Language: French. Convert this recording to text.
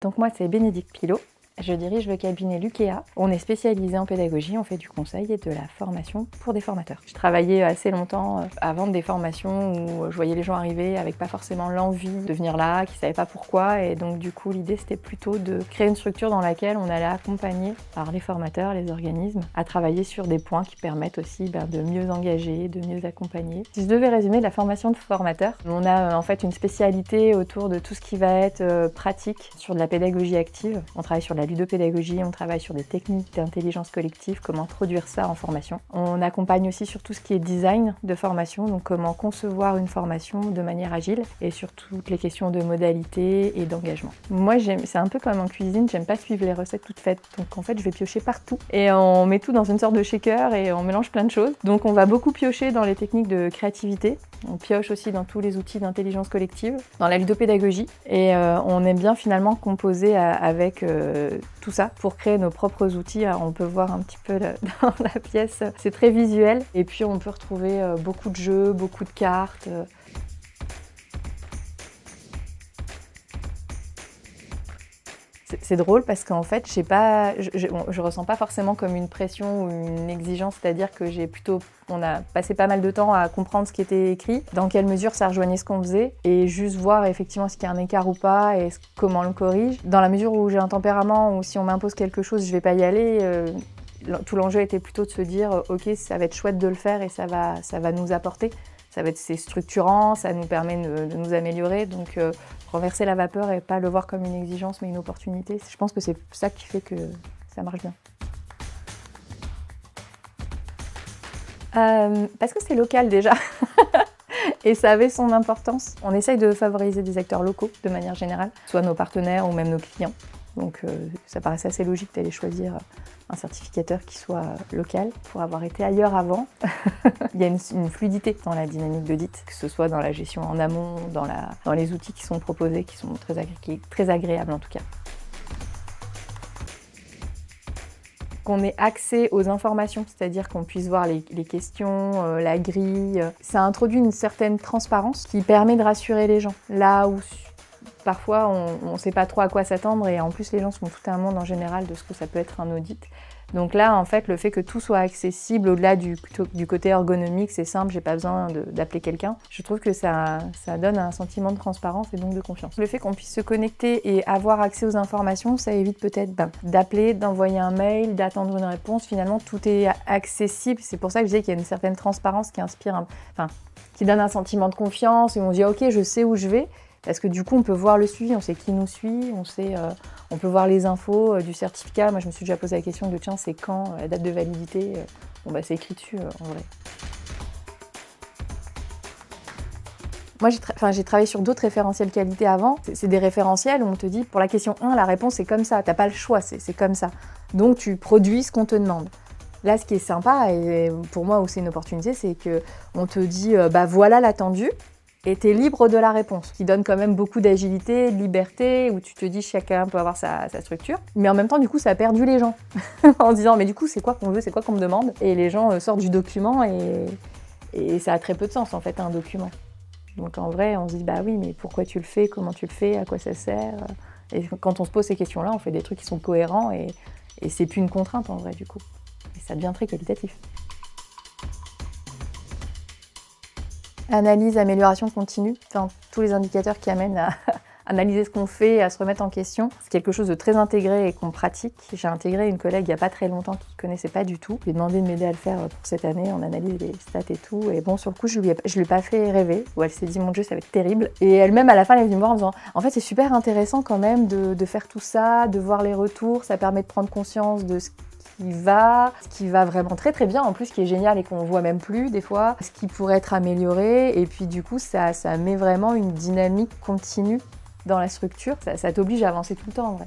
Donc moi, c'est Bénédicte Pilot. Je dirige le cabinet Lukea. On est spécialisé en pédagogie, on fait du conseil et de la formation pour des formateurs. Je travaillais assez longtemps à vendre des formations où je voyais les gens arriver avec pas forcément l'envie de venir là, qui ne savaient pas pourquoi. Et donc du coup, l'idée c'était plutôt de créer une structure dans laquelle on allait accompagner les formateurs, les organismes, à travailler sur des points qui permettent aussi de mieux engager, de mieux accompagner. Si je devais résumer la formation de formateur, on a en fait une spécialité autour de tout ce qui va être pratique sur de la pédagogie active. On travaille sur la ludopédagogie, on travaille sur des techniques d'intelligence collective, comment introduire ça en formation. On accompagne aussi sur tout ce qui est design de formation, donc comment concevoir une formation de manière agile et sur toutes les questions de modalité et d'engagement. Moi, c'est un peu comme en cuisine, j'aime pas suivre les recettes toutes faites, donc en fait je vais piocher partout et on met tout dans une sorte de shaker et on mélange plein de choses. Donc on va beaucoup piocher dans les techniques de créativité, on pioche aussi dans tous les outils d'intelligence collective, dans la ludopédagogie et on aime bien finalement composer avec tout ça pour créer nos propres outils. Alors, on peut voir un petit peu dans la pièce, c'est très visuel et puis on peut retrouver beaucoup de jeux, beaucoup de cartes. C'est drôle parce qu'en fait, je ressens pas forcément comme une pression ou une exigence, c'est-à-dire que on a passé pas mal de temps à comprendre ce qui était écrit, dans quelle mesure ça rejoignait ce qu'on faisait, et juste voir effectivement s'il y a un écart ou pas et comment on le corrige. Dans la mesure où j'ai un tempérament, ou si on m'impose quelque chose, je vais pas y aller, tout l'enjeu était plutôt de se dire ok, ça va être chouette de le faire et ça va nous apporter. C'est structurant, ça nous permet de nous améliorer, donc renverser la vapeur et pas le voir comme une exigence mais une opportunité, je pense que c'est ça qui fait que ça marche bien. Parce que c'est local déjà, et ça avait son importance. On essaye de favoriser des acteurs locaux de manière générale, soit nos partenaires ou même nos clients. Donc ça paraissait assez logique d'aller choisir un certificateur qui soit local pour avoir été ailleurs avant. Il y a une fluidité dans la dynamique d'audit, que ce soit dans la gestion en amont, dans les outils qui sont proposés, qui sont très agréables en tout cas. Qu'on ait accès aux informations, c'est-à-dire qu'on puisse voir les questions, la grille. Ça introduit une certaine transparence qui permet de rassurer les gens. Là où parfois, on ne sait pas trop à quoi s'attendre et en plus, les gens se font tout un monde en général de ce que ça peut être un audit. Donc là, en fait, le fait que tout soit accessible au-delà du côté ergonomique, c'est simple, j'ai pas besoin d'appeler quelqu'un. Je trouve que ça donne un sentiment de transparence et donc de confiance. Le fait qu'on puisse se connecter et avoir accès aux informations, ça évite peut-être d'appeler, d'envoyer un mail, d'attendre une réponse. Finalement, tout est accessible. C'est pour ça que je disais qu'il y a une certaine transparence qui inspire, qui donne un sentiment de confiance et on se dit ok, je sais où je vais. Parce que du coup, on peut voir le suivi, on sait qui nous suit, on peut voir les infos du certificat. Moi, je me suis déjà posé la question de tiens, c'est quand, la date de validité. C'est écrit dessus en vrai. Moi, j'ai travaillé sur d'autres référentiels qualité avant. C'est des référentiels où on te dit, pour la question 1, la réponse c'est comme ça, t'as pas le choix, c'est comme ça. Donc, tu produis ce qu'on te demande. Là, ce qui est sympa, et pour moi, où c'est une opportunité, c'est qu'on te dit, voilà l'attendu. Et tu es libre de la réponse, qui donne quand même beaucoup d'agilité, de liberté, où tu te dis chacun peut avoir sa structure. Mais en même temps, du coup, ça a perdu les gens. En disant, mais du coup, c'est quoi qu'on veut, c'est quoi qu'on me demande? Et les gens sortent du document et ça a très peu de sens, en fait, un document. Donc en vrai, on se dit, bah oui, mais pourquoi tu le fais? Comment tu le fais? À quoi ça sert? Et quand on se pose ces questions-là, on fait des trucs qui sont cohérents et c'est plus une contrainte, en vrai, du coup. Et ça devient très qualitatif. Analyse, amélioration continue, tous les indicateurs qui amènent à analyser ce qu'on fait et à se remettre en question. C'est quelque chose de très intégré et qu'on pratique. J'ai intégré une collègue il n'y a pas très longtemps qui ne connaissait pas du tout. Je lui ai demandé de m'aider à le faire pour cette année, on analyse les stats et tout. Et bon, sur le coup, je lui ai pas fait rêver, où elle s'est dit mon Dieu, ça va être terrible. Et elle-même, à la fin, elle est venue me voir en disant en fait, c'est super intéressant quand même de faire tout ça, de voir les retours, ça permet de prendre conscience de ce qui va vraiment très très bien, en plus, qui est génial et qu'on voit même plus des fois, ce qui pourrait être amélioré, et puis du coup ça met vraiment une dynamique continue dans la structure, ça t'oblige à avancer tout le temps en vrai.